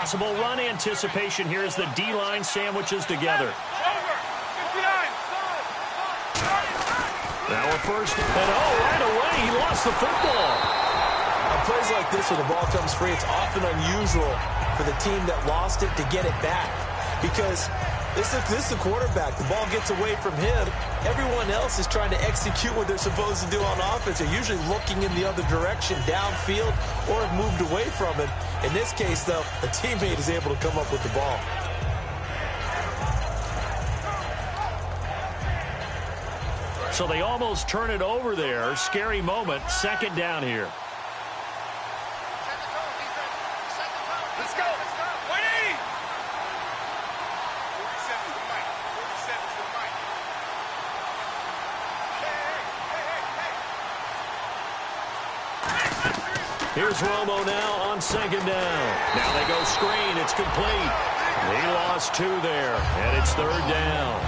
Possible run anticipation here as the D-line sandwiches together. Now a first, and right away he lost the football. On plays like this where the ball comes free, it's often unusual for the team that lost it to get it back. Because this is the quarterback. The ball gets away from him. Everyone else is trying to execute what they're supposed to do on offense. They're usually looking in the other direction, downfield, or have moved away from it. In this case, though, a teammate is able to come up with the ball. So they almost turn it over there. Scary moment. Second down here. Let's go. 180. Here's Romo now on second down. Now they go screen. It's complete. He lost 2 there, and it's third down.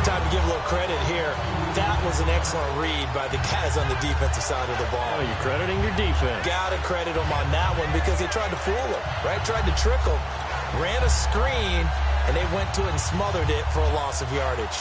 Time to give a little credit here. That was an excellent read by the guys on the defensive side of the ball. Oh, you're crediting your defense. Got to credit them on that one because they tried to fool him, right? Tried to trick him. Ran a screen, and they went to it and smothered it for a loss of yardage.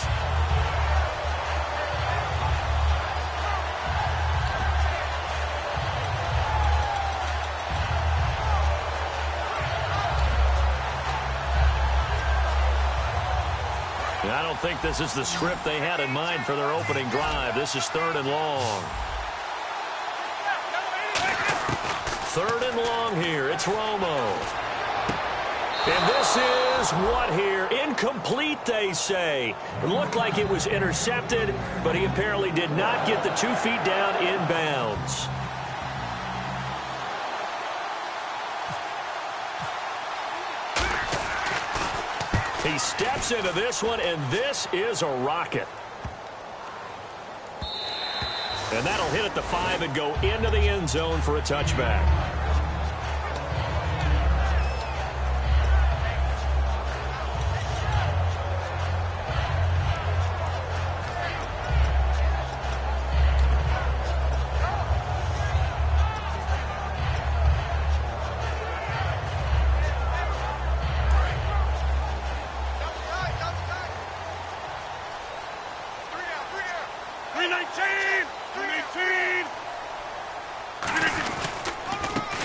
I don't think this is the script they had in mind for their opening drive. This is third and long. Third and long here. It's Romo. And this is what here? Incomplete, they say. It looked like it was intercepted, but he apparently did not get the 2 feet down inbounds. He steps into this one, and this is a rocket. And that'll hit at the 5 and go into the end zone for a touchback.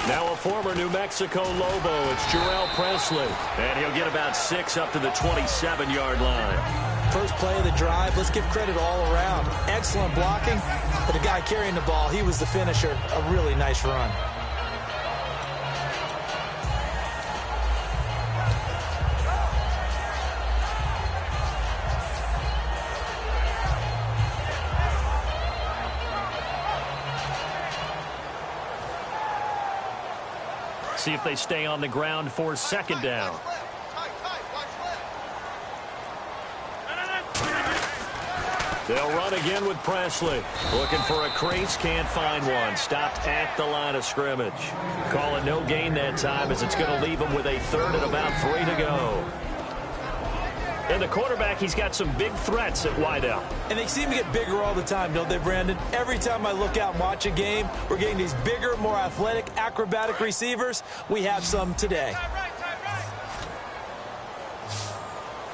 Now a former New Mexico Lobo, it's Jarrell Presley. And he'll get about 6 up to the 27-yard line. First play of the drive, let's give credit all around. Excellent blocking, but the guy carrying the ball, he was the finisher. A really nice run. See if they stay on the ground for second down. They'll run again with Presley. Looking for a crease, can't find one. Stopped at the line of scrimmage. Calling no gain that time as it's going to leave him with a third and about 3 to go. And the quarterback, he's got some big threats at wideout. And they seem to get bigger all the time, don't they, Brandon? Every time I look out and watch a game, we're getting these bigger, more athletic, acrobatic receivers. We have some today.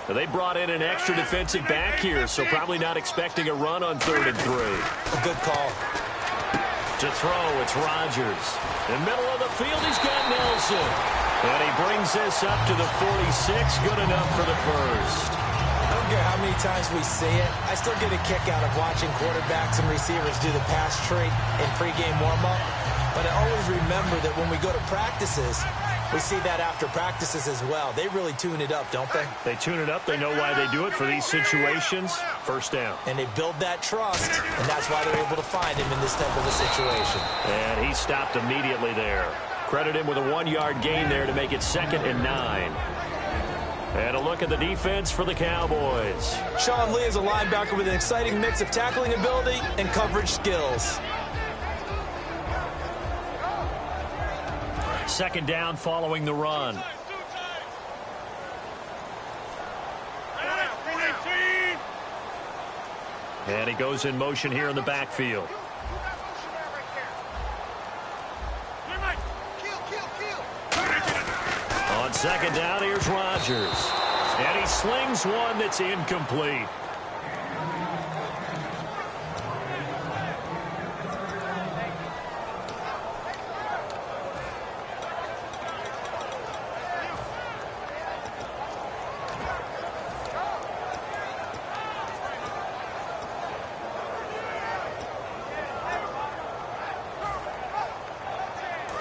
They brought in an extra defensive back here, so probably not expecting a run on 3rd and 3. A good call. To throw, it's Rodgers. In the middle of the field, he's got Nelson. And he brings this up to the 46. Good enough for the first. I don't care how many times we see it. I still get a kick out of watching quarterbacks and receivers do the pass tree in pregame warm-up. But I always remember that when we go to practices, we see that after practices as well. They really tune it up, don't they? They tune it up. They know why they do it for these situations. First down. And they build that trust, and that's why they're able to find him in this type of a situation. And he stopped immediately there. Credit him with a 1-yard gain there to make it 2nd and 9. And a look at the defense for the Cowboys. Sean Lee is a linebacker with an exciting mix of tackling ability and coverage skills. Second down following the run. And he goes in motion here in the backfield. On Second down, here's Rodgers. And he slings one that's incomplete.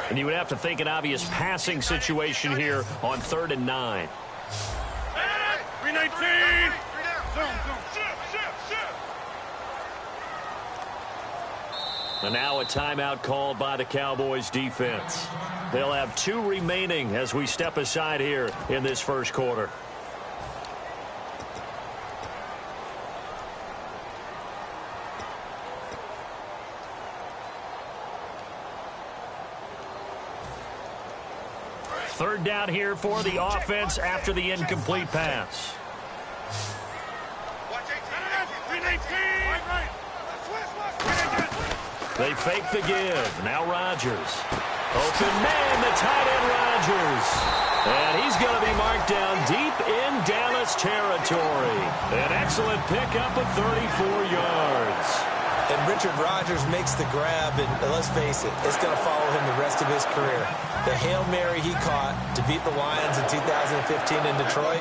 And you would have to think an obvious passing situation here on 3rd and 9. 319. And now a timeout called by the Cowboys defense. They'll have 2 remaining as we step aside here in this first quarter. Third down here for the offense after the incomplete pass. They fake the give. Now Rodgers. Open man, the tight end Rodgers. And he's going to be marked down deep in Dallas territory. An excellent pickup of 34 yards. And Richard Rodgers makes the grab, and let's face it, it's going to follow him the rest of his career. The Hail Mary he caught to beat the Lions in 2015 in Detroit,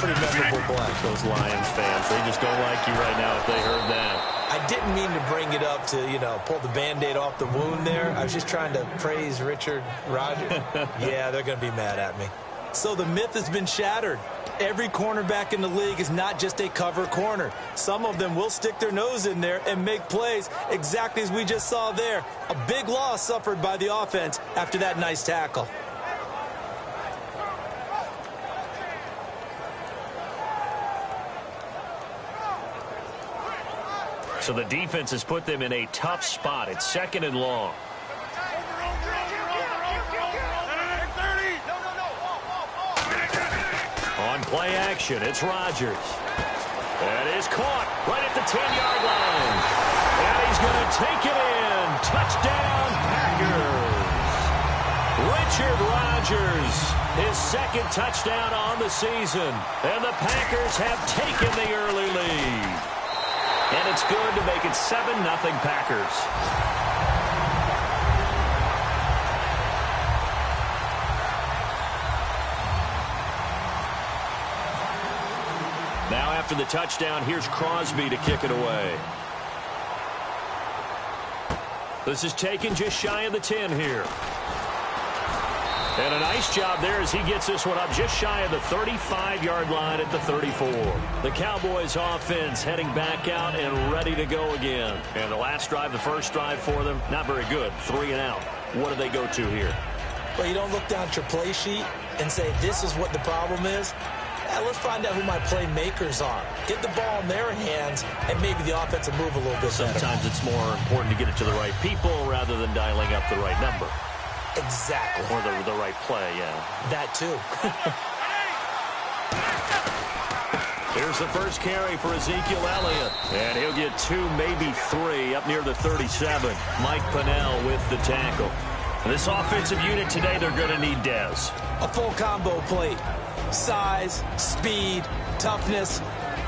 pretty memorable play. Those Lions fans, they just don't like you right now if they heard that. I didn't mean to bring it up to, pull the Band-Aid off the wound there. I was just trying to praise Richard Rodgers. Yeah, they're going to be mad at me. So the myth has been shattered. Every cornerback in the league is not just a cover corner. Some of them will stick their nose in there and make plays exactly as we just saw there. A big loss suffered by the offense after that nice tackle. So the defense has put them in a tough spot. It's 2nd and long. On play action, it's Rodgers. That is caught right at the 10-yard line. And he's going to take it in. Touchdown, Packers. Richard Rodgers, his 2nd touchdown on the season. And the Packers have taken the early lead. And it's good to make it 7-0 Packers. Now after the touchdown, here's Crosby to kick it away. This is taken just shy of the 10 here. And a nice job there as he gets this one up just shy of the 35-yard line at the 34. The Cowboys offense heading back out and ready to go again. And the last drive, the first drive for them, not very good. 3 and out. What do they go to here? Well, you don't look down at your play sheet and say, this is what the problem is. Let's find out who my playmakers are. Get the ball in their hands, and maybe the offense will move a little bit better. Sometimes it's more important to get it to the right people rather than dialing up the right number. Exactly. Or the right play, yeah. That too. Here's the first carry for Ezekiel Elliott. And he'll get 2, maybe 3 up near the 37. Mike Pennell with the tackle. This offensive unit today, they're going to need Dez. A full combo plate. Size, speed, toughness,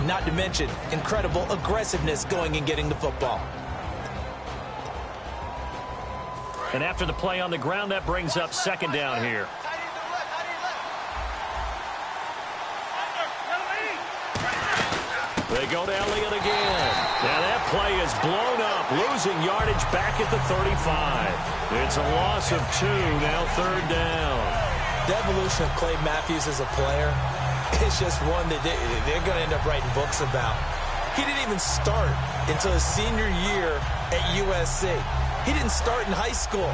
not to mention incredible aggressiveness going and getting the football. And after the play on the ground, that brings up 2nd down here. They go to Elliott again. Now that play is blown up, losing yardage back at the 35. It's a loss of 2, now 3rd down. The evolution of Clay Matthews as a player is just one that they're going to end up writing books about. He didn't even start until his senior year at USC. He didn't start in high school.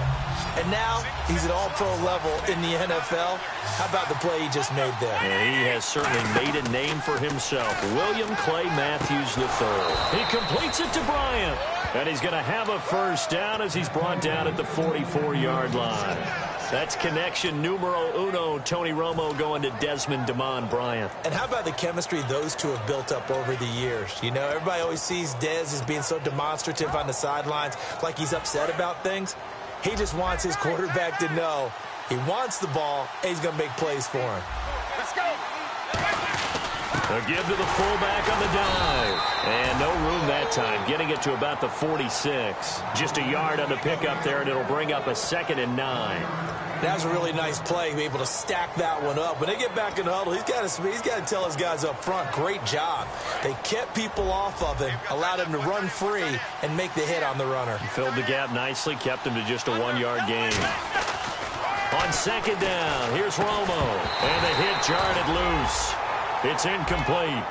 And now he's at all-pro level in the NFL. How about the play he just made there? Yeah, he has certainly made a name for himself. William Clay Matthews III. He completes it to Bryant. And he's going to have a first down as he's brought down at the 44-yard line. That's connection numero uno. Tony Romo going to Desmond Damon Bryant. And how about the chemistry those two have built up over the years? You know, everybody always sees Dez as being so demonstrative on the sidelines, like he's upset about things. He just wants his quarterback to know He wants the ball, and he's going to make plays for him. Let's go. A give to the fullback on the dive. And no room that time, getting it to about the 46. Just a yard on the pickup there, and it'll bring up a 2nd and 9. That was a really nice play, able to stack that one up. When they get back in the huddle, he's got to tell his guys up front, great job. They kept people off of him, allowed him to run free and make the hit on the runner. Filled the gap nicely, kept him to just a 1-yard gain. On 2nd down, here's Romo. And the hit jarred it loose. It's incomplete.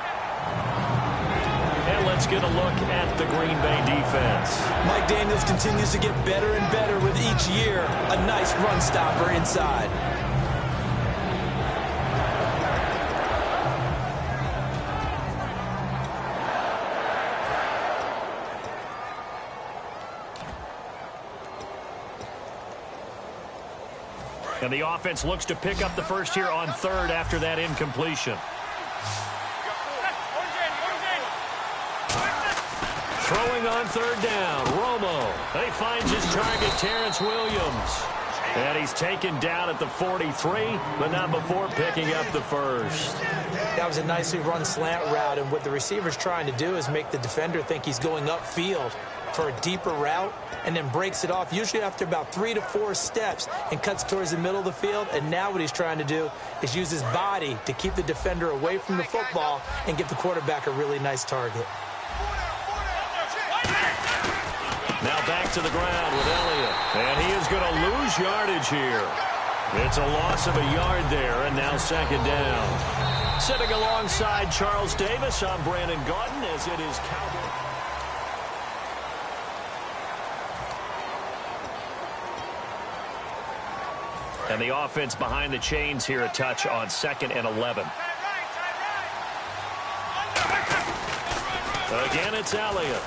And let's get a look at the Green Bay defense. Mike Daniels continues to get better and better with each year. A nice run stopper inside. And the offense looks to pick up the first here on 3rd after that incompletion. Throwing on 3rd down, Romo. He finds his target, Terrence Williams. And he's taken down at the 43, but not before picking up the first. That was a nicely run slant route, and what the receiver's trying to do is make the defender think he's going upfield for a deeper route, and then breaks it off, usually after about 3 to 4 steps, and cuts towards the middle of the field. And now what he's trying to do is use his body to keep the defender away from the football and give the quarterback a really nice target. Now back to the ground with Elliott. And he is going to lose yardage here. It's a loss of a yard there, and now 2nd down. Sitting alongside Charles Davis, I'm Brandon Gaudin, as it is Cowboy. And the offense behind the chains here, a touch on 2nd and 11. Again, it's Elliott.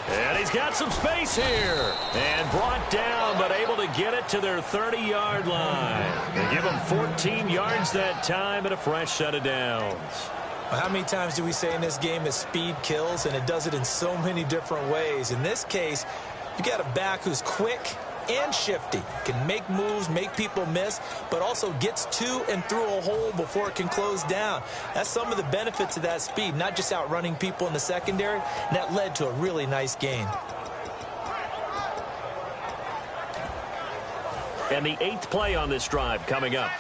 And he's got some space here. And brought down, but able to get it to their 30-yard line. They give him 14 yards that time and a fresh set of downs. Well, how many times do we say in this game that speed kills, and it does it in so many different ways? In this case, you got a back who's quick and shifty, can make moves, make people miss, but also gets to and through a hole before it can close down. That's some of the benefits of that speed, not just outrunning people in the secondary, and that led to a really nice gain. And the 8th play on this drive coming up.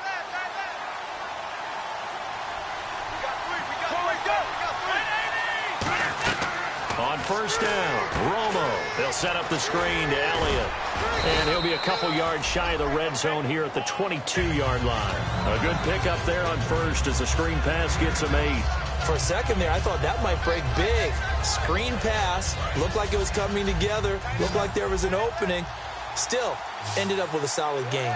On 1st down, Romo. They'll set up the screen to Elliott. And he'll be a couple yards shy of the red zone here at the 22-yard line. A good pickup there on 1st as the screen pass gets him 8. For a second there, I thought that might break big. Screen pass, looked like it was coming together, looked like there was an opening. Still, ended up with a solid gain.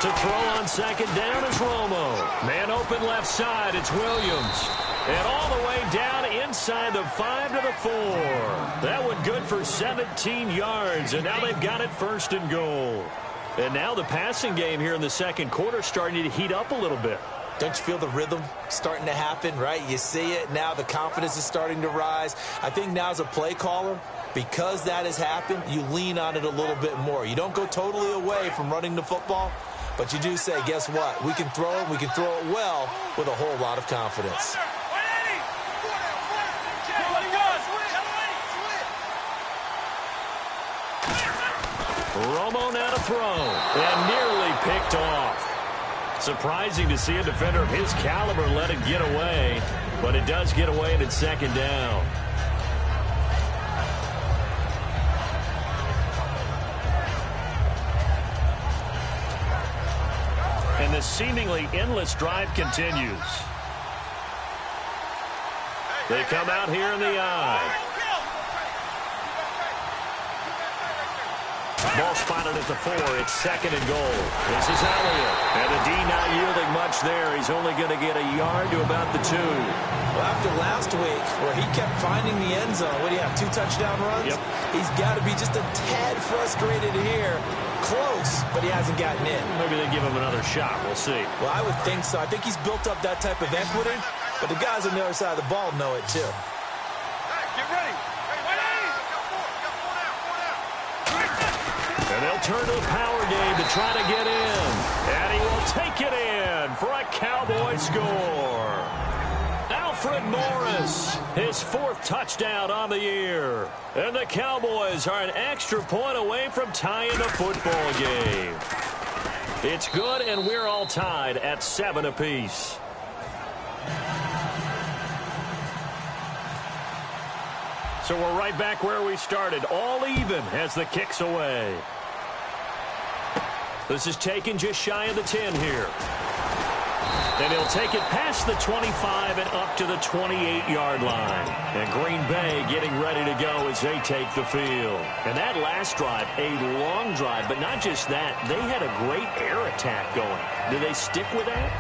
To throw on 2nd down is Romo. Man open left side, it's Williams. And all the way down inside the 5 to the 4. That one good for 17 yards, and now they've got it 1st and goal. And now the passing game here in the 2nd quarter starting to heat up a little bit. Don't you feel the rhythm starting to happen, right? You see it now. The confidence is starting to rise. I think now as a play caller, because that has happened, you lean on it a little bit more. You don't go totally away from running the football, but you do say, guess what? We can throw it. We can throw it well with a whole lot of confidence. Romo now to throw, and nearly picked off. Surprising to see a defender of his caliber let it get away, but it does get away and it's 2nd down. And the seemingly endless drive continues. They come out here in the I. Ball spotted at the 4. It's 2nd and goal. This is Elliott. And the D not yielding much there. He's only going to get a yard to about the 2. Well, after last week, where he kept finding the end zone, what do you have, 2 touchdown runs? Yep. He's got to be just a tad frustrated here. Close, but he hasn't gotten in. Maybe they give him another shot. We'll see. Well, I would think so. I think he's built up that type of equity, but the guys on the other side of the ball know it too. Hey, get ready. And they'll turn to the power game to try to get in. And he will take it in for a Cowboy score. Alfred Morris, his 4th touchdown on the year. And the Cowboys are an extra point away from tying the football game. It's good, and we're all tied at 7 apiece. So we're right back where we started, all even as the kick's away. This is taken just shy of the 10 here. And he'll take it past the 25 and up to the 28-yard line. And Green Bay getting ready to go as they take the field. And that last drive, a long drive, but not just that. They had a great air attack going. Do they stick with that?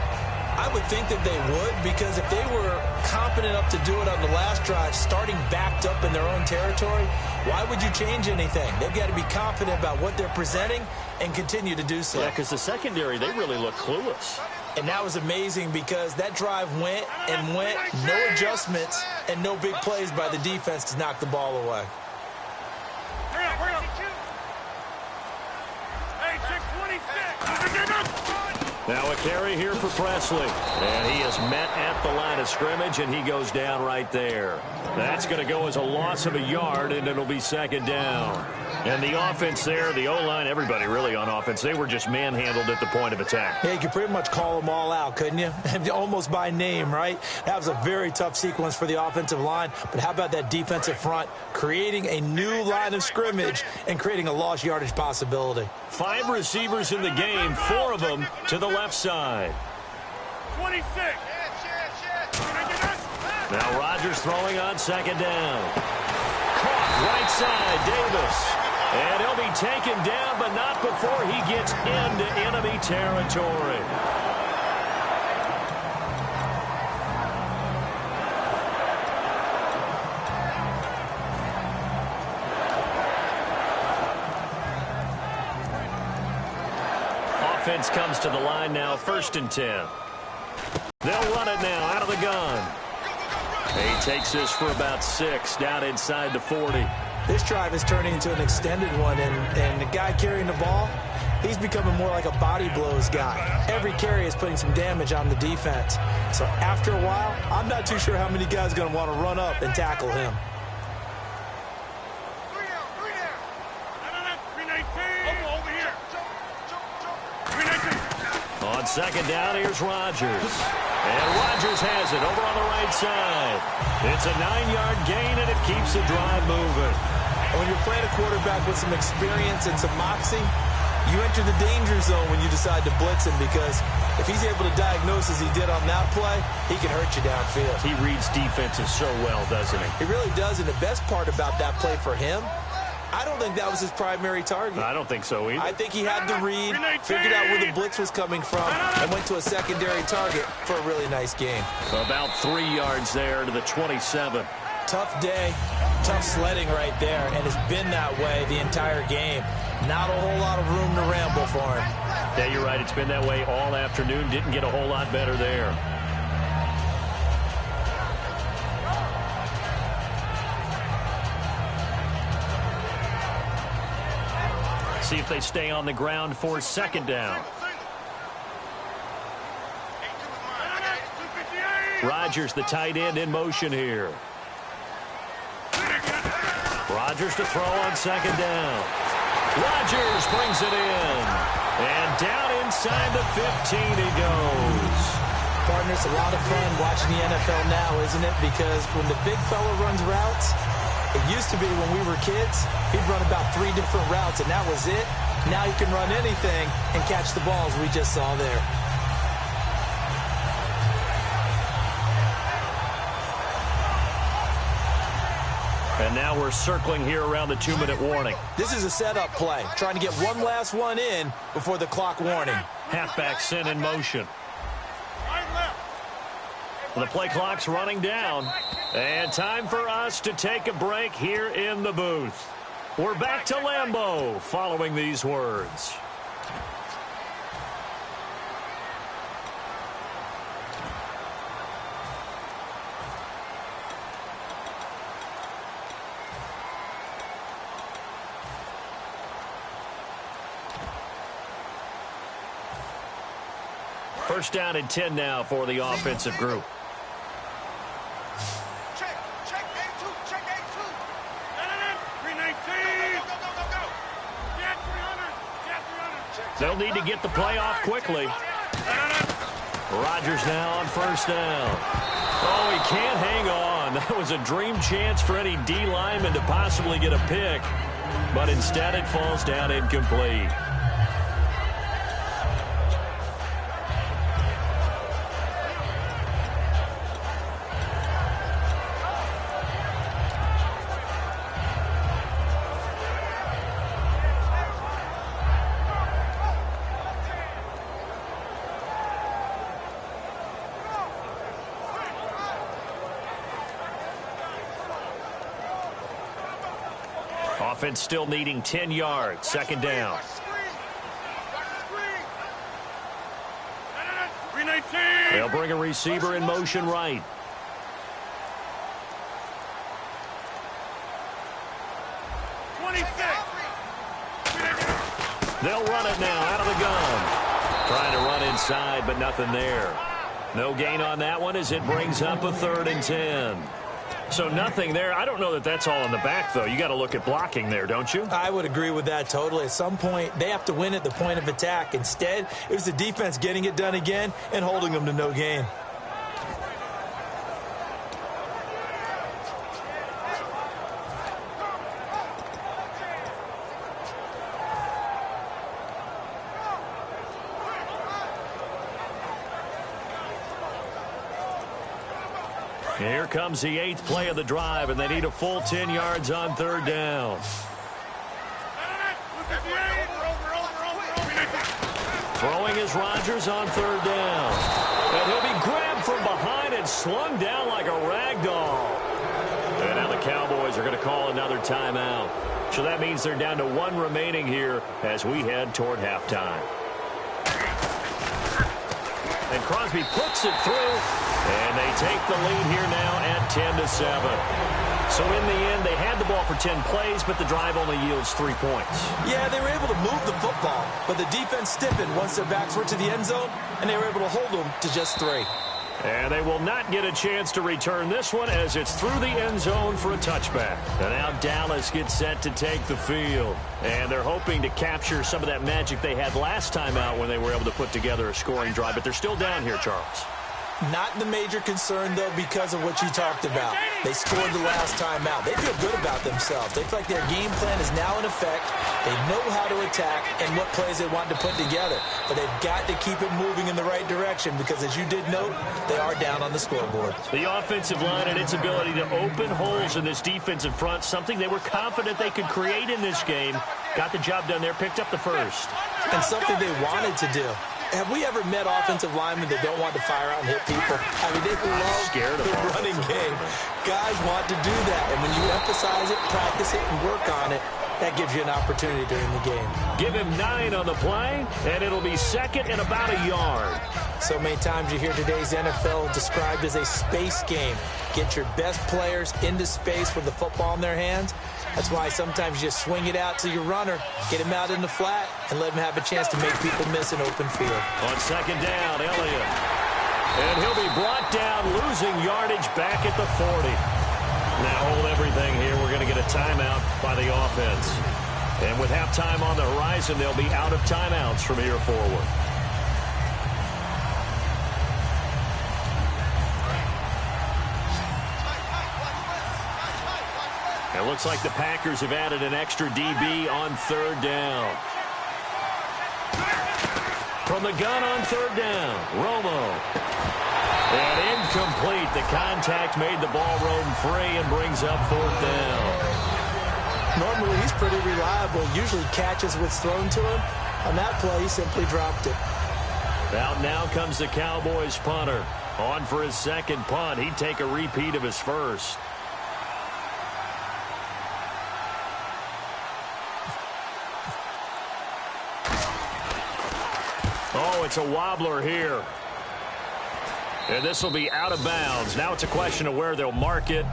I would think that they would, because if they were competent enough to do it on the last drive, starting backed up in their own territory, why would you change anything? They've got to be confident about what they're presenting and continue to do so. Yeah, because the secondary, they really look clueless. And that was amazing because that drive went and went, no adjustments, and no big plays by the defense to knock the ball away. Hurry up. Hey, 626. Now a carry here for Presley. And he is met at the line of scrimmage, and he goes down right there. That's going to go as a loss of a yard, and it'll be 2nd down. And the offense there, the O-line, everybody really on offense, they were just manhandled at the point of attack. Yeah, you could pretty much call them all out, couldn't you? Almost by name, right? That was a very tough sequence for the offensive line. But how about that defensive front creating a new line of scrimmage and creating a lost yardage possibility? 5 receivers in the game, 4 of them to the left side. 26. Now Rodgers throwing on 2nd down. Caught right side, Davis. And he'll be taken down, but not before he gets into enemy territory. Offense comes to the line now, 1st and 10. They'll run it now out of the gun. He takes this for about 6 down inside the 40. This drive is turning into an extended one, and the guy carrying the ball, he's becoming more like a body blows guy. Every carry is putting some damage on the defense. So after a while, I'm not too sure how many guys are going to want to run up and tackle him. On 2nd down, here's Rodgers. And Rodgers has it over on the right side. It's a 9-yard gain, and it keeps the drive moving. And when you're playing a quarterback with some experience and some moxie, you enter the danger zone when you decide to blitz him, because if he's able to diagnose as he did on that play, he can hurt you downfield. He reads defenses so well, doesn't he? He really does, and the best part about that play for him, I don't think that was his primary target. I don't think so either. I think he had the read, figured out where the blitz was coming from, and went to a secondary target for a really nice game. About 3 yards there to the 27. Tough day, tough sledding right there, and it's been that way the entire game. Not a whole lot of room to ramble for him. Yeah, you're right. It's been that way all afternoon. Didn't get a whole lot better there. See if they stay on the ground for 2nd down. Rodgers, the tight end, in motion here. Rodgers to throw on 2nd down. Rodgers brings it in. And down inside the 15 he goes. Partner, it's a lot of fun watching the NFL now, isn't it? Because when the big fella runs routes, it used to be when we were kids, he'd run about 3 different routes, and that was it. Now he can run anything and catch the balls we just saw there. And now we're circling here around the 2-minute warning. This is a setup play, trying to get one last one in before the clock warning. Halfback sent in motion. The play clock's running down. And time for us to take a break here in the booth. We're back to Lambeau following these words. First down and 10 now for the offensive group. Check A2, check A2. 319. Go. Jet 300. They'll need to get the play off quickly. Rodgers now on first down. Oh, he can't hang on. That was a dream chance for any D lineman to possibly get a pick, but instead it falls down incomplete. Offense still needing 10 yards. Second down. 319. They'll bring a receiver in motion right. They'll run it now out of the gun. Trying to run inside, but nothing there. No gain on that one as it brings up a 3rd and 10. So nothing there. I don't know that that's all in the back, though. You got to look at blocking there, don't you? I would agree with that totally. At some point, they have to win at the point of attack. Instead, it was the defense getting it done again and holding them to no gain. Here comes the 8th play of the drive, and they need a full 10 yards on 3rd down. Throwing is Rodgers on 3rd down. And he'll be grabbed from behind and slung down like a rag doll. And now the Cowboys are going to call another timeout. So that means they're down to 1 remaining here as we head toward halftime. And Crosby puts it through, and they take the lead here now at 10-7. So in the end, they had the ball for 10 plays, but the drive only yields 3 points. Yeah, they were able to move the football, but the defense stiffened once their backs were to the end zone, and they were able to hold them to just 3. And they will not get a chance to return this one as it's through the end zone for a touchback. And now Dallas gets set to take the field. And they're hoping to capture some of that magic they had last time out when they were able to put together a scoring drive. But they're still down here, Charles. Not the major concern, though, because of what you talked about. They scored the last time out. They feel good about themselves. They feel like their game plan is now in effect. They know how to attack and what plays they want to put together. But they've got to keep it moving in the right direction because, as you did note, they are down on the scoreboard. The offensive line and its ability to open holes in this defensive front, something they were confident they could create in this game. Got the job done there, picked up the first. And something they wanted to do. Have we ever met offensive linemen that don't want to fire out and hit people? I mean, they love the running game. Guys want to do that, and when you emphasize it, practice it, and work on it, that gives you an opportunity during the game. Give him 9 on the play, and it'll be second and about a yard. So many times you hear today's NFL described as a space game. Get your best players into space with the football in their hands. That's why sometimes you just swing it out to your runner, get him out in the flat, and let him have a chance to make people miss an open field. On second down, Elliott. And he'll be brought down, losing yardage back at the 40. Now hold everything here. We're going to get a timeout by the offense. And with halftime on the horizon, they'll be out of timeouts from here forward. It looks like the Packers have added an extra DB on 3rd down. From the gun on 3rd down, Romo. And incomplete. The contact made the ball roam free and brings up 4th down. Normally, he's pretty reliable. Usually catches what's thrown to him. On that play, he simply dropped it. Out now comes the Cowboys punter. On for his second punt. He'd take a repeat of his first. Oh, it's a wobbler here. And this will be out of bounds. Now it's a question of where they'll mark it.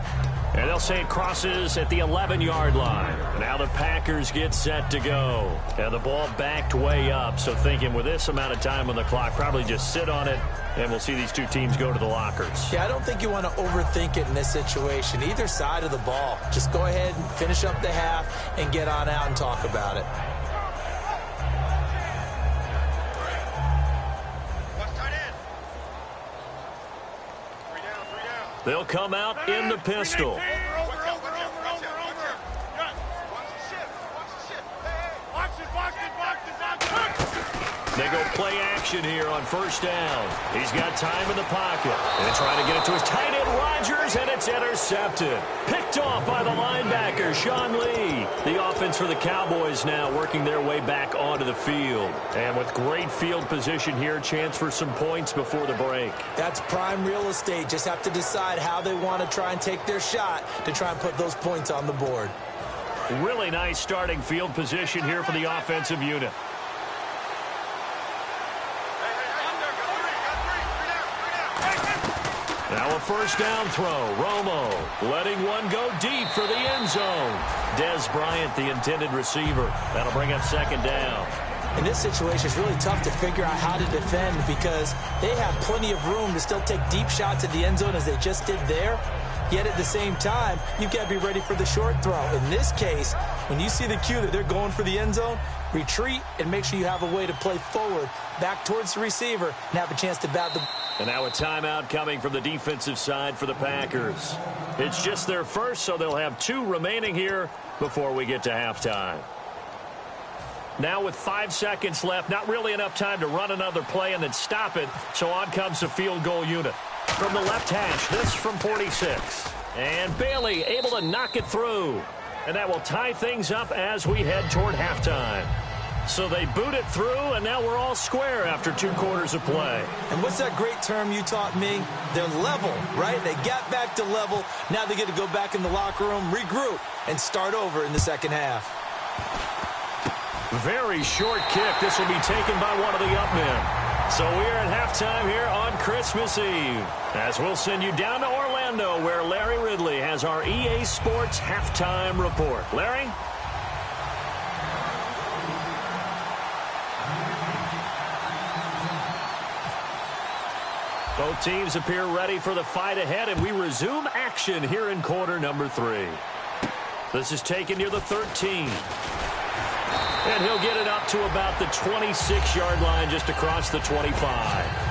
And they'll say it crosses at the 11-yard line. Now the Packers get set to go. And the ball backed way up, so thinking with this amount of time on the clock, probably just sit on it, and we'll see these two teams go to the lockers. Yeah, I don't think you want to overthink it in this situation. Either side of the ball. Just go ahead and finish up the half and get on out and talk about it. They'll come out in the pistol. They go play action here on first down. He's got time in the pocket. And trying to get it to his tight end, Rodgers, and it's intercepted. Picked off by the linebacker, Sean Lee. The offense for the Cowboys now working their way back onto the field. And with great field position here, chance for some points before the break. That's prime real estate. Just have to decide how they want to try and take their shot to try and put those points on the board. Really nice starting field position here for the offensive unit. Now a first down throw. Romo letting one go deep for the end zone. Dez Bryant, the intended receiver. That'll bring up second down. In this situation, it's really tough to figure out how to defend because they have plenty of room to still take deep shots at the end zone as they just did there. Yet at the same time, you've got to be ready for the short throw. In this case, when you see the cue that they're going for the end zone, retreat and make sure you have a way to play forward, back towards the receiver, and have a chance to bat the... And now a timeout coming from the defensive side for the Packers. It's just their first, so they'll have 2 remaining here before we get to halftime. Now with 5 seconds left, not really enough time to run another play and then stop it, so on comes the field goal unit. From the left hash, this from 46. And Bailey able to knock it through. And that will tie things up as we head toward halftime. So they boot it through, and now we're all square after 2 quarters of play. And what's that great term you taught me? They're level, right? They got back to level. Now they get to go back in the locker room, regroup, and start over in the second half. Very short kick. This will be taken by one of the up men. So we're at halftime here on Christmas Eve, as we'll send you down to Orlando, where Larry Ridley has our EA Sports halftime report. Larry? Both teams appear ready for the fight ahead, and we resume action here in quarter number 3. This is taken near the 13. And he'll get it up to about the 26-yard line, just across the 25.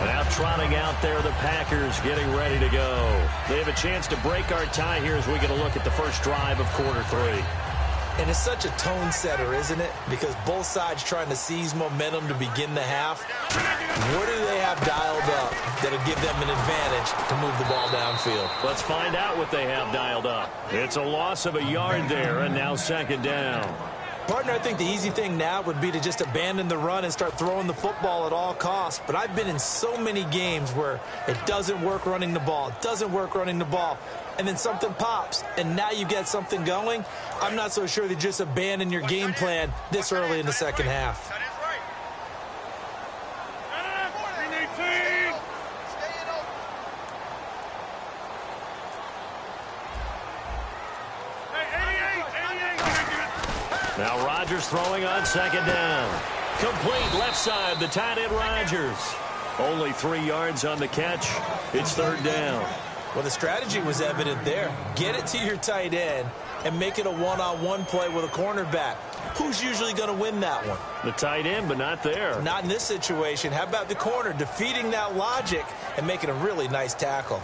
And out trotting out there, the Packers getting ready to go. They have a chance to break our tie here as we get a look at the first drive of quarter 3. And it's such a tone setter, isn't it? Because both sides trying to seize momentum to begin the half. What do they have dialed up that'll give them an advantage to move the ball downfield? Let's find out what they have dialed up. It's a loss of a yard there, and now second down. Partner, I think the easy thing now would be to just abandon the run and start throwing the football at all costs. But I've been in so many games where it doesn't work running the ball. It doesn't work running the ball. And then something pops, and now you get something going. I'm not so sure that just abandon your game plan this early in the second half. Now Rodgers throwing on second down. Complete left side, the tight end Rodgers. Only 3 yards on the catch. It's third down. Well, the strategy was evident there. Get it to your tight end and make it a one-on-one play with a cornerback. Who's usually going to win that one? The tight end, but not there. Not in this situation. How about the corner defeating that logic and making a really nice tackle?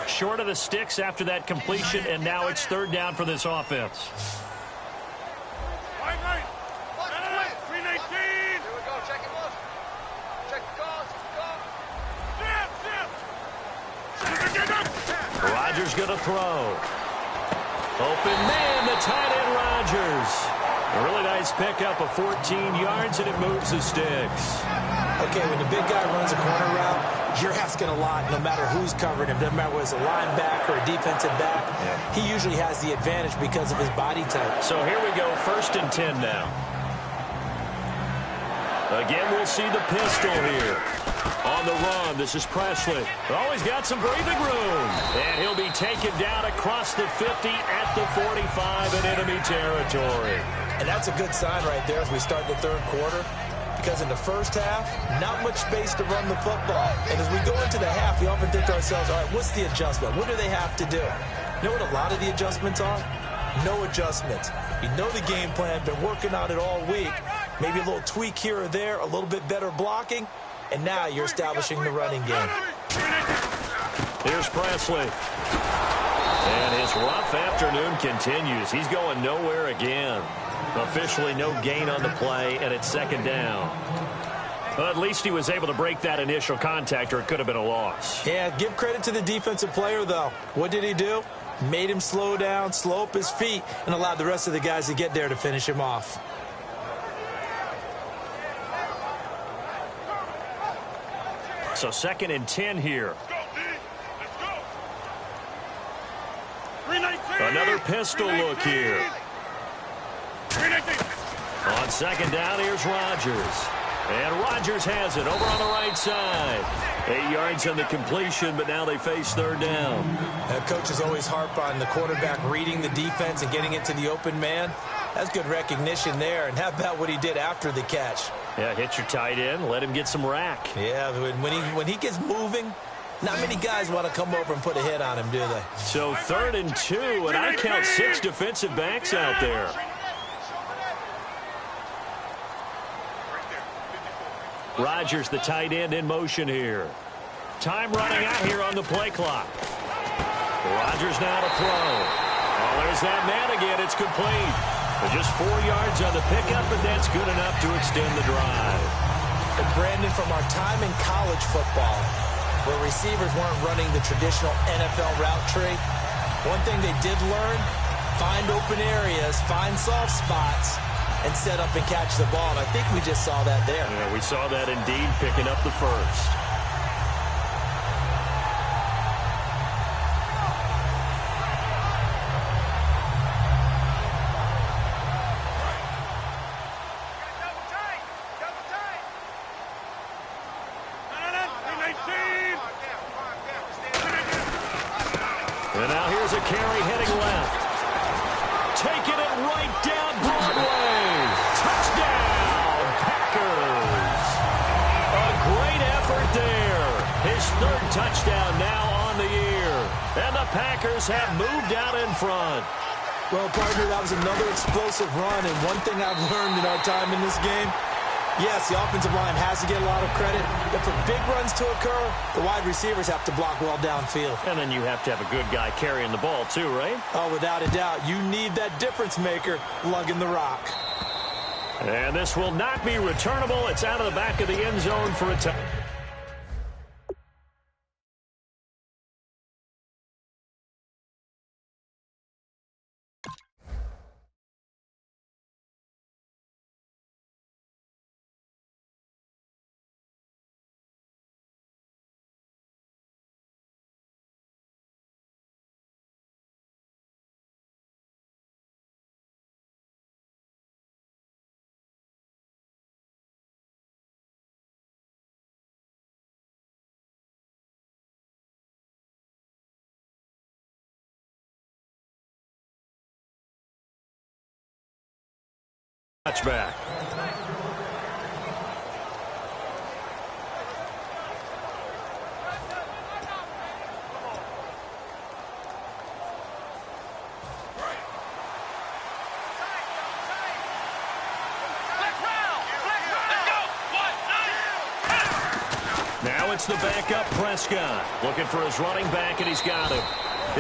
Short of the sticks after that completion, and now it's third down for this offense. Rodgers going to throw. Open man, the tight end Rodgers. A really nice pickup of 14 yards, and it moves the sticks. Okay, when the big guy runs a corner route, you're asking a lot no matter who's covering him. Doesn't matter whether it's a linebacker or a defensive back. Yeah. He usually has the advantage because of his body type. So here we go, 1st and 10 now. Again, we'll see the pistol here. On the run, this is Presley. Oh, he's got some breathing room. And he'll be taken down across the 50 at the 45 in enemy territory. And that's a good sign right there as we start the 3rd quarter. Because in the first half, not much space to run the football. And as we go into the half, we often think to ourselves, all right, what's the adjustment? What do they have to do? You know what a lot of the adjustments are? No adjustments. You know the game plan, been working on it all week. Maybe a little tweak here or there, a little bit better blocking, and now you're establishing the running game. Here's Presley. And his rough afternoon continues. He's going nowhere again. Officially no gain on the play, and it's 2nd down. Well, at least he was able to break that initial contact, or it could have been a loss. Yeah, give credit to the defensive player, though. What did he do? Made him slow down, slow up his feet, and allowed the rest of the guys to get there to finish him off. So 2nd and 10 here. Another pistol look here. On 2nd down, here's Rodgers. And Rodgers has it over on the right side. 8 yards on the completion, but now they face 3rd down. Coaches always harp on the quarterback reading the defense and getting it to the open man. That's good recognition there. And how about what he did after the catch? Yeah, hit your tight end, let him get some rack. Yeah, when he gets moving, not many guys want to come over and put a hit on him, do they? So 3rd and 2, and I count 6 defensive backs out there. Rodgers, the tight end, in motion here. Time running out here on the play clock. Rodgers now to throw. Oh, there's that man again. It's complete. But just 4 yards on the pickup, but that's good enough to extend the drive. And Brandon, from our time in college football, where receivers weren't running the traditional NFL route tree, one thing they did learn, find open areas, find soft spots, and set up and catch the ball. And I think we just saw that there. Yeah, we saw that indeed, picking up the first. And now here's a carry heading left. Taking it right down Broadway. Touchdown, Packers. A great effort there. His 3rd touchdown now on the year. And the Packers have moved out in front. Well, partner, that was another explosive run. And one thing I've learned in our time in this game, yes, the offensive line has to get a lot of credit, but for big runs to occur, the wide receivers have to block well downfield. And then you have to have a good guy carrying the ball too, right? Oh, without a doubt. You need that difference maker lugging the rock. And this will not be returnable. It's out of the back of the end zone for a touchdown. Touchback. Now it's the backup Prescott. Looking for his running back, and he's got him.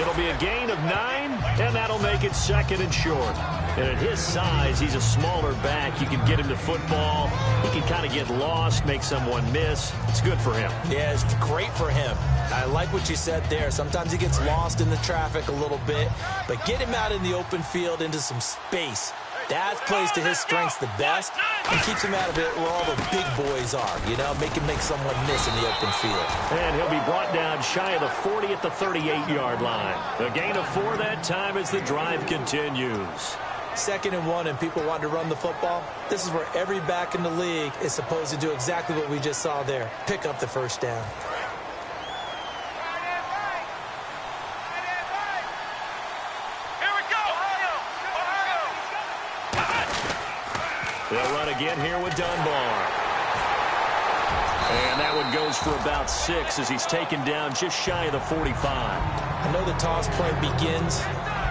It'll be a gain of 9, and that'll make it 2nd and short. And at his size, he's a smaller back. You can get him to football. He can kind of get lost, make someone miss. It's good for him. Yeah, it's great for him. I like what you said there. Sometimes he gets lost in the traffic a little bit, but get him out in the open field into some space. That plays to his strengths the best and keeps him out of it where all the big boys are, you know, make someone miss in the open field. And he'll be brought down shy of the 40 at the 38-yard line. A gain of 4 that time as the drive continues. 2nd and 1 and people want to run the football. This is where every back in the league is supposed to do exactly what we just saw there. Pick up the first down. They'll run again here with Dunbar. And that one goes for about 6 as he's taken down just shy of the 45. I know the toss play begins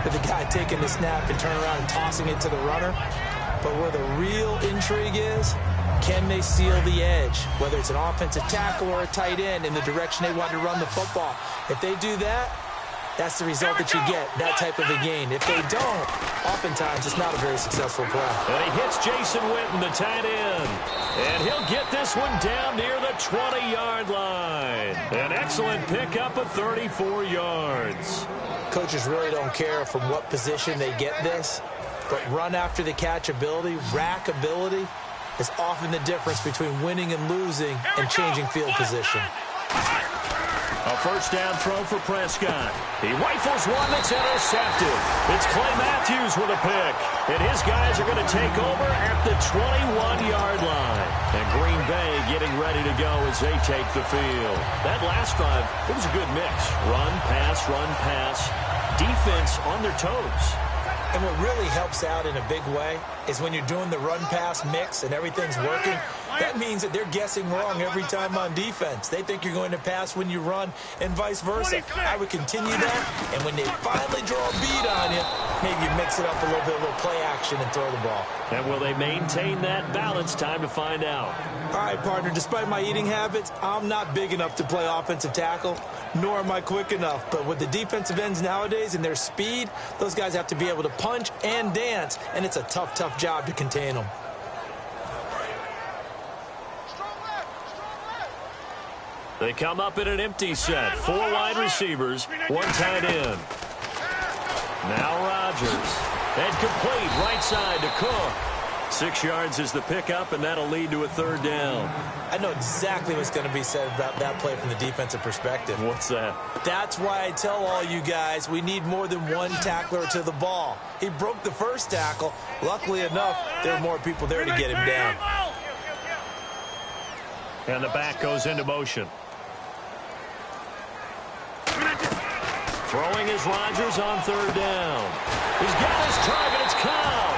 with the guy taking the snap and turning around and tossing it to the runner. But where the real intrigue is, can they seal the edge? Whether it's an offensive tackle or a tight end in the direction they want to run the football. If they do that, that's the result that you get, that type of a gain. If they don't, oftentimes it's not a very successful play. And he hits Jason Witten, the tight end. And he'll get this one down near the 20-yard line. An excellent pickup of 34 yards. Coaches really don't care from what position they get this, but run after the catch ability, rack ability, is often the difference between winning and losing and changing field position. A first down throw for Prescott. He rifles one that's intercepted. It's Clay Matthews with a pick. And his guys are going to take over at the 21-yard line. And Green Bay getting ready to go as they take the field. That last drive, it was a good mix. Run, pass, defense on their toes. And what really helps out in a big way is when you're doing the run-pass mix and everything's working, that means that they're guessing wrong every time on defense. They think you're going to pass when you run and vice versa. I would continue that, and when they finally draw a bead on you, maybe you mix it up a little play action and throw the ball. And will they maintain that balance? Time to find out. All right, partner, despite my eating habits, I'm not big enough to play offensive tackle, nor am I quick enough. But with the defensive ends nowadays and their speed, those guys have to be able to punch and dance, and it's a tough job to contain them. They come up in an empty set. 4 wide receivers, 1 tight end. Now Rodgers. And complete right side to Cook. 6 yards is the pickup, and that'll lead to a 3rd down. I know exactly what's going to be said about that play from the defensive perspective. What's that? That's why I tell all you guys we need more than one tackler to the ball. He broke the first tackle. Luckily enough, there were more people there to get him down. And the back goes into motion. Throwing is Rodgers on 3rd down. He's got his target. It's Cobb.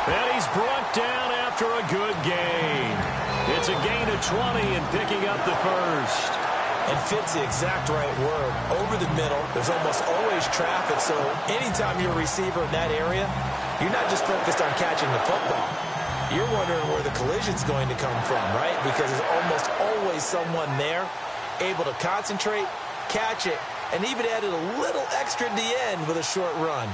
And he's brought down after a good gain. It's a gain of 20 and picking up the first. And fits the exact right word. Over the middle, there's almost always traffic, so anytime you're a receiver in that area, you're not just focused on catching the football. You're wondering where the collision's going to come from, right? Because there's almost always someone there able to concentrate, catch it, and even added a little extra at the end with a short run.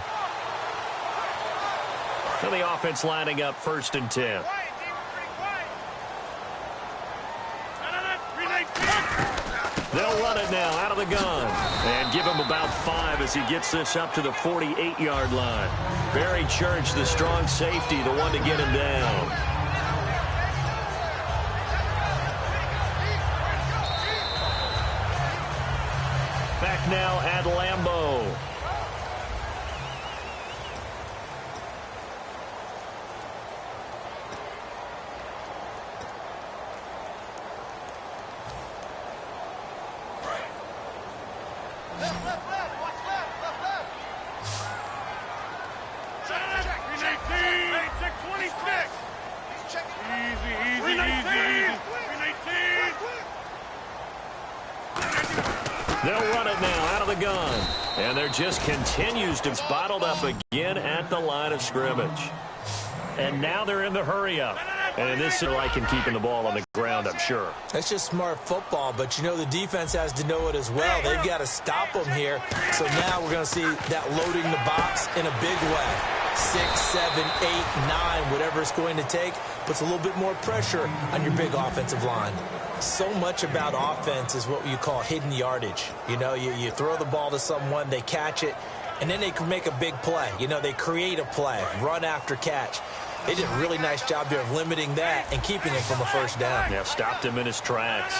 And the offense lining up 1st and 10. They'll run it now out of the gun. And give him about 5 as he gets this up to the 48-yard line. Barry Church, the strong safety, the one to get him down. Back now at Lambeau. They'll run it now out of the gun. And there just continues to be bottled up again at the line of scrimmage. And now they're in the hurry-up. And in this, they're liking keeping the ball on the ground, I'm sure. That's just smart football, but you know the defense has to know it as well. They've got to stop them here. So now we're going to see that loading the box in a big way. 6, 7, 8, 9, whatever it's going to take, puts a little bit more pressure on your big offensive line. So much about offense is what you call hidden yardage. You know, you throw the ball to someone, they catch it, and then they can make a big play. You know, they create a play, run after catch. They did a really nice job there of limiting that and keeping him from a first down. Yeah, stopped him in his tracks.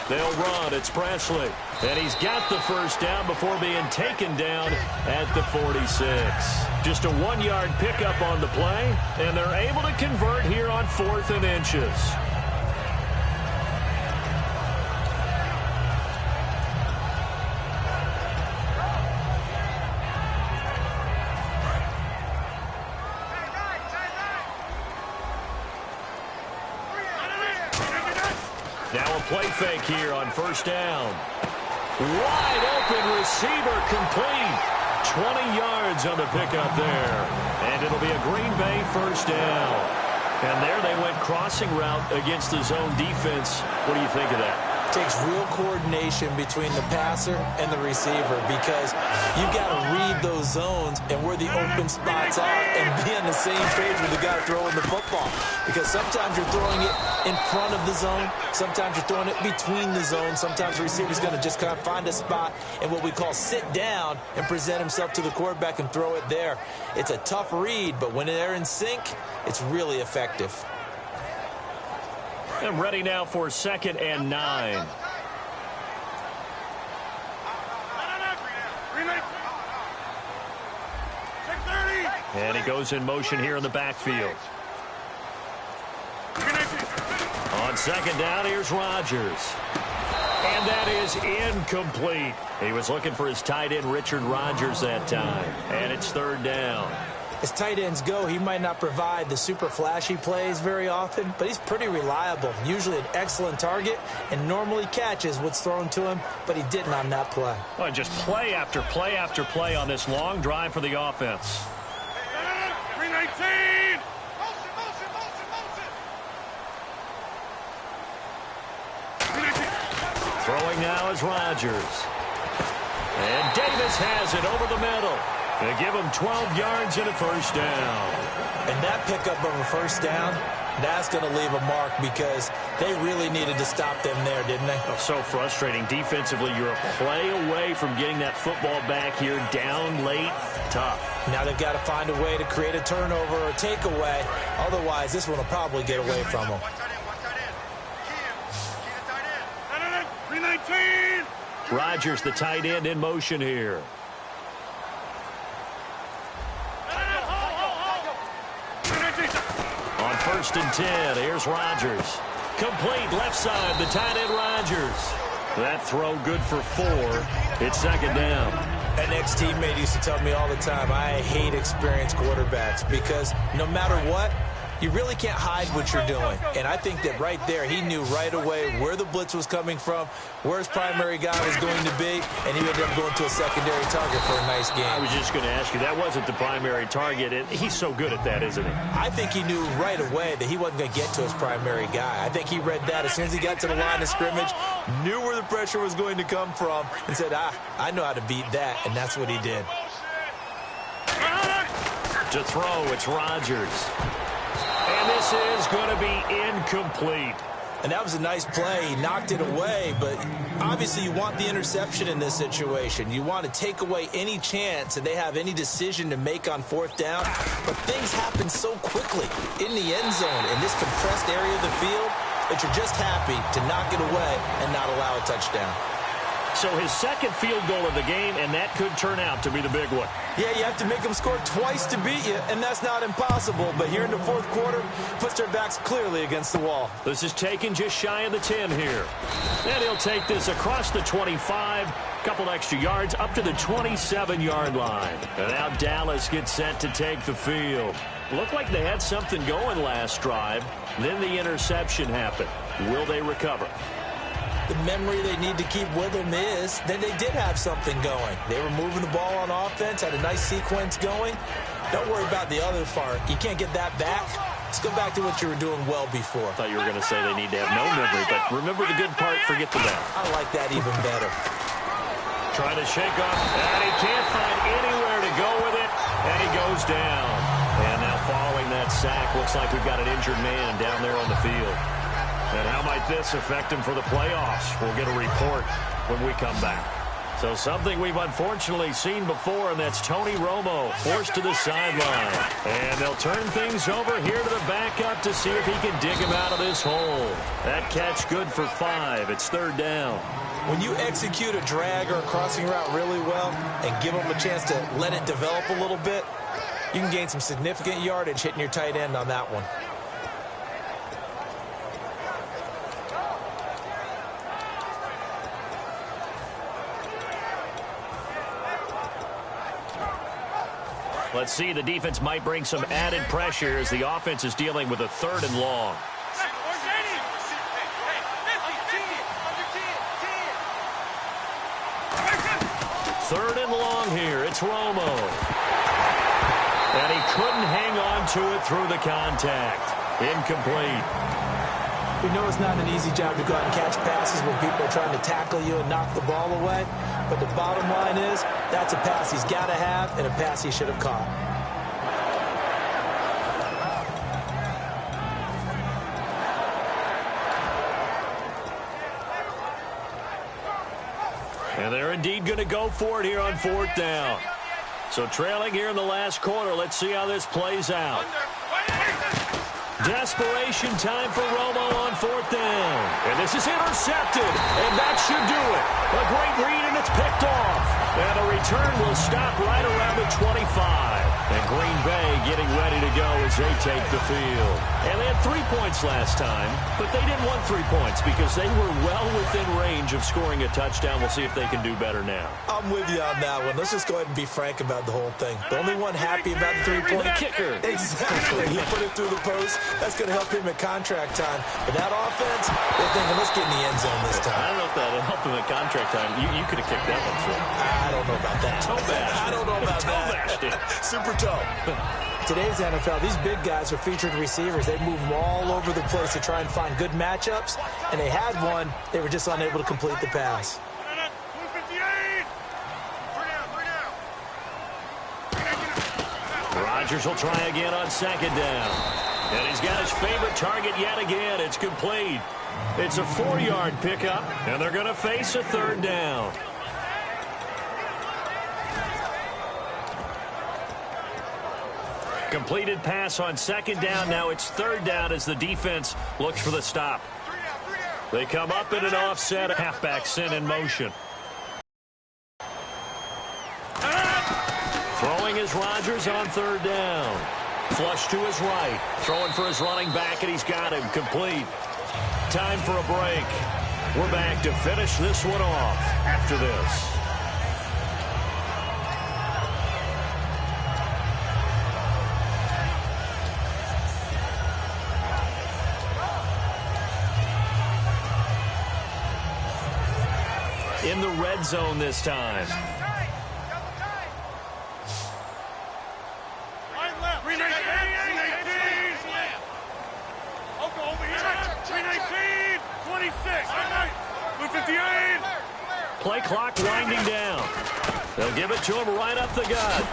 They'll run. It's Presley. And he's got the first down before being taken down at the 46. Just a 1-yard pickup on the play, and they're able to convert here on 4th and inches. Now a play fake here on first down. Wide open receiver complete. 20 yards on the pickup there. And it'll be a Green Bay first down. And there they went crossing route against the zone defense. What do you think of that? Takes real coordination between the passer and the receiver because you've got to read those zones and where the open spots are and be on the same page with the guy throwing the football. Because sometimes you're throwing it in front of the zone. Sometimes you're throwing it between the zones. Sometimes the receiver's going to just kind of find a spot and what we call sit down and present himself to the quarterback and throw it there. It's a tough read, but when they're in sync, it's really effective. And ready now for 2nd and 9. And he goes in motion here in the backfield. On 2nd down, here's Rodgers. And that is incomplete. He was looking for his tight end, Richard Rodgers, that time. And it's 3rd down. As tight ends go, he might not provide the super flashy plays very often, but he's pretty reliable. Usually an excellent target and normally catches what's thrown to him, but he didn't on that play. Well, just play after play after play on this long drive for the offense. 319! Throwing now is Rodgers. And Davis has it over the middle. They give him 12 yards and a first down. And that pickup of a first down, that's going to leave a mark because they really needed to stop them there, didn't they? Oh, so frustrating. Defensively, you're a play away from getting that football back here down late. Tough. Now they've got to find a way to create a turnover or a takeaway. Otherwise, this one will probably get away from them. 319! Rodgers, the tight end, in motion here. On 1st and 10, here's Rodgers. Complete left side, the tight end Rodgers. That throw good for 4. It's 2nd down. An ex-teammate used to tell me all the time, I hate experienced quarterbacks because no matter what, you really can't hide what you're doing. And I think that right there, he knew right away where the blitz was coming from, where his primary guy was going to be, and he ended up going to a secondary target for a nice game. I was just going to ask you, that wasn't the primary target. He's so good at that, isn't he? I think he knew right away that he wasn't going to get to his primary guy. I think he read that as soon as he got to the line of scrimmage, knew where the pressure was going to come from, and said, I know how to beat that, and that's what he did. To throw, it's Rodgers. And this is going to be incomplete. And that was a nice play. He knocked it away, but obviously you want the interception in this situation. You want to take away any chance that they have any decision to make on 4th down. But things happen so quickly in the end zone in this compressed area of the field that you're just happy to knock it away and not allow a touchdown. So his 2nd field goal of the game, and that could turn out to be the big one. Yeah, you have to make them score twice to beat you, and that's not impossible. But here in the 4th quarter, puts their backs clearly against the wall. This is taken just shy of the 10 here. And he'll take this across the 25, couple extra yards up to the 27-yard line. And now Dallas gets set to take the field. Looked like they had something going last drive. Then the interception happened. Will they recover? The memory they need to keep with them is that they did have something going. They were moving the ball on offense, had a nice sequence going. Don't worry about the other part. You can't get that back. Let's go back to what you were doing well before. I thought you were going to say they need to have no memory, but remember the good part, forget the bad. I like that even better. Trying to shake off, and he can't find anywhere to go with it, and he goes down. And now following that sack, looks like we've got an injured man down there on the field. And how might this affect him for the playoffs? We'll get a report when we come back. So something we've unfortunately seen before, and that's Tony Romo forced to the sideline. And they'll turn things over here to the backup to see if he can dig him out of this hole. That catch good for 5. It's 3rd down. When you execute a drag or a crossing route really well and give them a chance to let it develop a little bit, you can gain some significant yardage hitting your tight end on that one. Let's see, the defense might bring some added pressure as the offense is dealing with a 3rd and long. 3rd and long here. It's Romo. And he couldn't hang on to it through the contact. Incomplete. We know it's not an easy job to go out and catch passes when people are trying to tackle you and knock the ball away. But the bottom line is, that's a pass he's got to have and a pass he should have caught. And they're indeed going to go for it here on 4th down. So trailing here in the last quarter, let's see how this plays out. Desperation time for Romo on 4th down. And this is intercepted. And that should do it. A great read, and it's picked off. And a return will stop right around the 25. And Green Bay getting ready to go as they take the field. And they had 3 points last time, but they didn't want 3 points because they were well within range of scoring a touchdown. We'll see if they can do better now. I'm with you on that one. Let's just go ahead and be frank about the whole thing. The only one happy about the 3-point kicker. Exactly. He put it through the post. That's going to help him at contract time. But that offense, they're thinking, let's get in the end zone this time. I don't know if that'll help him at contract time. You could have kicked that one through. I don't know about that. Toe bash. I don't know about that. Super toe. Today's NFL, these big guys are featured receivers. They move them all over the place to try and find good matchups, and they had one. They were just unable to complete the pass. Rodgers will try again on 2nd down. And he's got his favorite target yet again. It's complete. It's a 4-yard pickup, and they're going to face a 3rd down. Completed pass on 2nd down. Now it's 3rd down as the defense looks for the stop. They come up in an offset. Halfback sent in motion. Throwing is Rodgers on 3rd down. Flush to his right. Throwing for his running back, and he's got him. Complete. Time for a break. We're back to finish this one off after this. In the red zone this time. Play clock winding down. They'll give it to him right up the gut.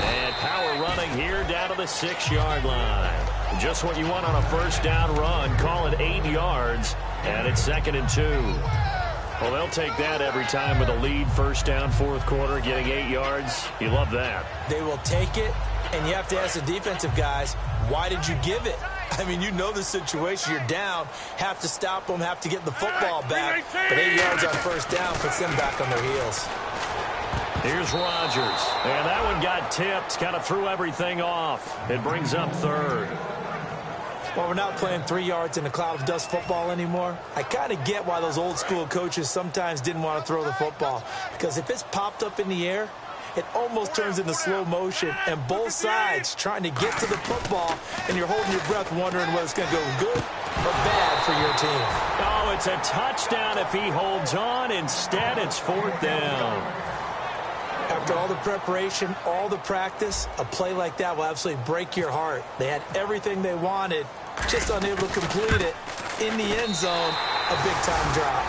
And power running here down to the 6-yard line. Just what you want on a 1st down run. Call it 8 yards. And it's 2nd and 2. Well, they'll take that every time with a lead. 1st down, 4th quarter, getting 8 yards. You love that. They will take it, and you have to ask the defensive guys, why did you give it? I mean, you know the situation. You're down, have to stop them, have to get the football back. But 8 yards on 1st down puts them back on their heels. Here's Rodgers. And that one got tipped, kind of threw everything off. It brings up 3rd. Well, we're not playing 3 yards in a cloud of dust football anymore. I kind of get why those old school coaches sometimes didn't want to throw the football. Because if it's popped up in the air, it almost turns into slow motion. And both sides trying to get to the football, and you're holding your breath wondering whether it's going to go good or bad for your team. Oh, it's a touchdown if he holds on. Instead, it's 4th down. After all the preparation, all the practice, a play like that will absolutely break your heart. They had everything they wanted, just unable to complete it. In the end zone, a big-time drop.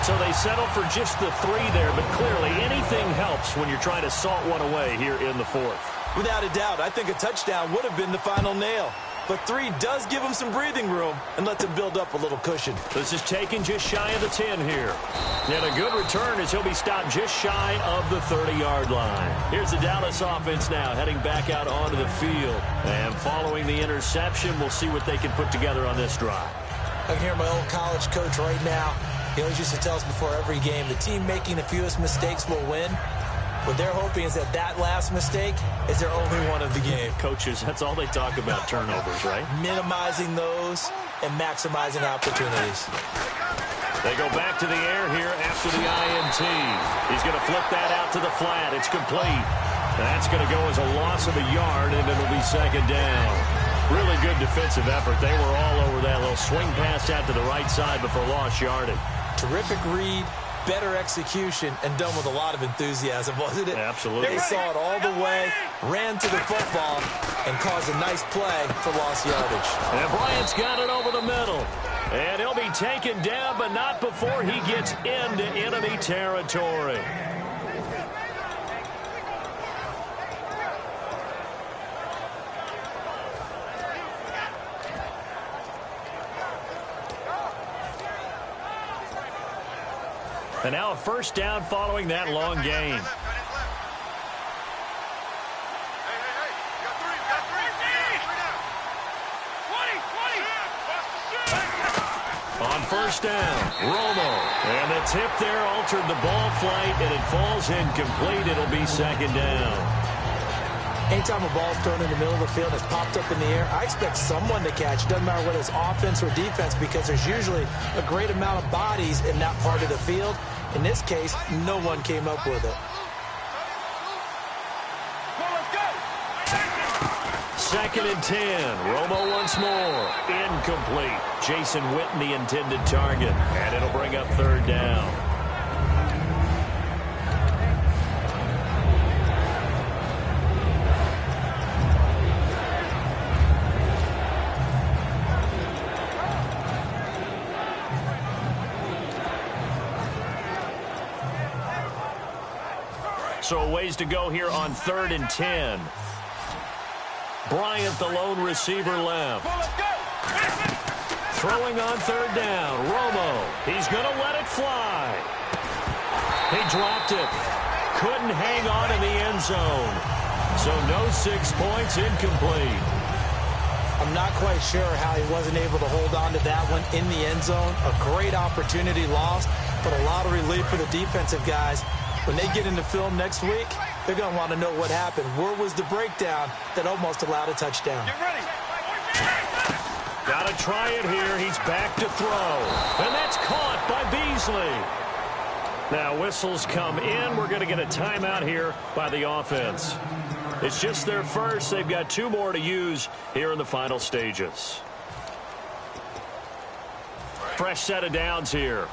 So they settled for just the 3 there, but clearly anything helps when you're trying to salt one away here in the 4th. Without a doubt, I think a touchdown would have been the final nail. but 3 does give him some breathing room and lets him build up a little cushion. This is taken just shy of the 10 here. And a good return as he'll be stopped just shy of the 30-yard line. Here's the Dallas offense now heading back out onto the field. And following the interception, we'll see what they can put together on this drive. I can hear my old college coach right now. He always used to tell us before every game, the team making the fewest mistakes will win. What they're hoping is that last mistake is their only one of the game. Coaches, that's all they talk about, turnovers, right? Minimizing those and maximizing opportunities. They go back to the air here after the INT. He's going to flip that out to the flat. It's complete. That's going to go as a loss of a yard, and it'll be second down. Really good defensive effort. They were all over that little swing pass out to the right side before lost yardage. Terrific read, better execution, and done with a lot of enthusiasm, wasn't it? Absolutely. They saw it all the way, ran to the football, and caused a nice play for lost yardage. And Bryant's got it over the middle. And he'll be taken down, but not before he gets into enemy territory. And now a first down following that long gain. On first down, Romo. And the tip there altered the ball flight, and it falls incomplete. It'll be second down. Anytime a ball's thrown in the middle of the field and it's popped up in the air, I expect someone to catch. It doesn't matter whether it's offense or defense, because there's usually a great amount of bodies in that part of the field. In this case, no one came up with it. Second and 10. Romo once more. Incomplete. Jason Witten, the intended target. And it'll bring up third down. So a ways to go here on third and 10. Bryant, the lone receiver, left. Throwing on third down. Romo. He's going to let it fly. He dropped it. Couldn't hang on in the end zone. So no 6 points, incomplete. I'm not quite sure how he wasn't able to hold on to that one in the end zone. A great opportunity lost, but a lot of relief for the defensive guys. When they get into film next week, they're going to want to know what happened. Where was the breakdown that almost allowed a touchdown? Get ready. Got to try it here. He's back to throw. And that's caught by Beasley. Now whistles come in. We're going to get a timeout here by the offense. It's just their first. They've got 2 more to use here in the final stages. Fresh set of downs here.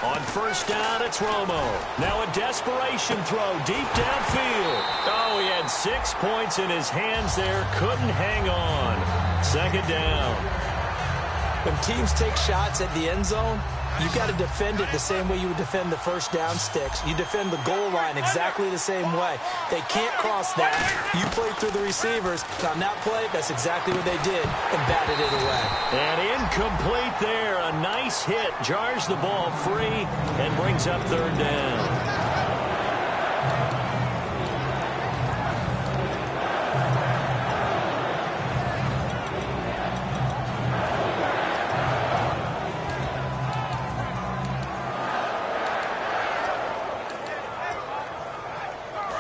On first down, it's Romo. Now a desperation throw deep downfield. Oh, he had 6 points in his hands there. Couldn't hang on. Second down. When teams take shots at the end zone, you got to defend it the same way you would defend the first down sticks. You defend the goal line exactly the same way. They can't cross that. You play through the receivers. And on that play, that's exactly what they did and batted it away. And incomplete there. A nice hit. Jars the ball free and brings up third down.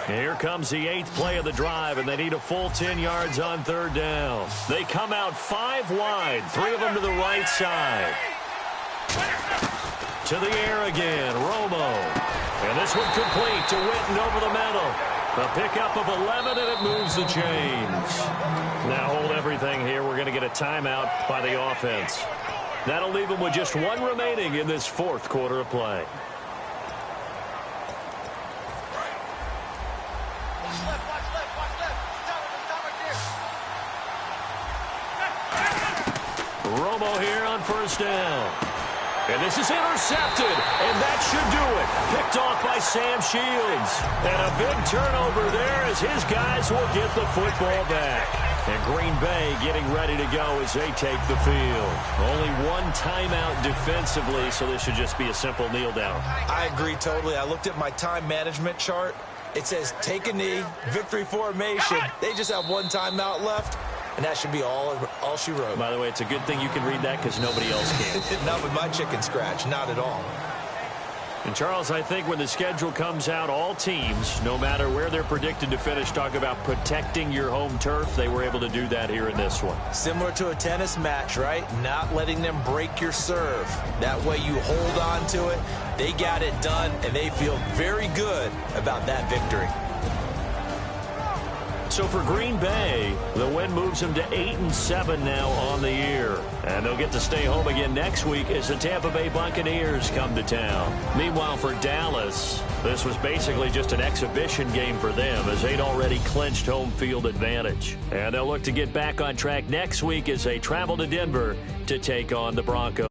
Here comes the 8th play of the drive, and they need a full 10 yards on third down. They come out 5 wide, 3 of them to the right side. To the air again, Romo. And this one complete to Witten over the middle. A pickup of 11, and it moves the chains. Now hold everything here. We're going to get a timeout by the offense. That'll leave them with just 1 remaining in this 4th quarter of play. Romo here on first down. And this is intercepted, and that should do it. Picked off by Sam Shields. And a big turnover there as his guys will get the football back. And Green Bay getting ready to go as they take the field. Only one timeout defensively, so this should just be a simple kneel down. I agree totally. I looked at my time management chart. It says take a knee, victory formation. They just have one timeout left, and that should be all she wrote. By the way, it's a good thing you can read that because nobody else can. Not with my chicken scratch, not at all. And, Charles, I think when the schedule comes out, all teams, no matter where they're predicted to finish, talk about protecting your home turf. They were able to do that here in this one. Similar to a tennis match, right? Not letting them break your serve. That way you hold on to it. They got it done, and they feel very good about that victory. So for Green Bay, the win moves them to 8-7 now on the year. And they'll get to stay home again next week as the Tampa Bay Buccaneers come to town. Meanwhile, for Dallas, this was basically just an exhibition game for them as they'd already clinched home field advantage. And they'll look to get back on track next week as they travel to Denver to take on the Broncos.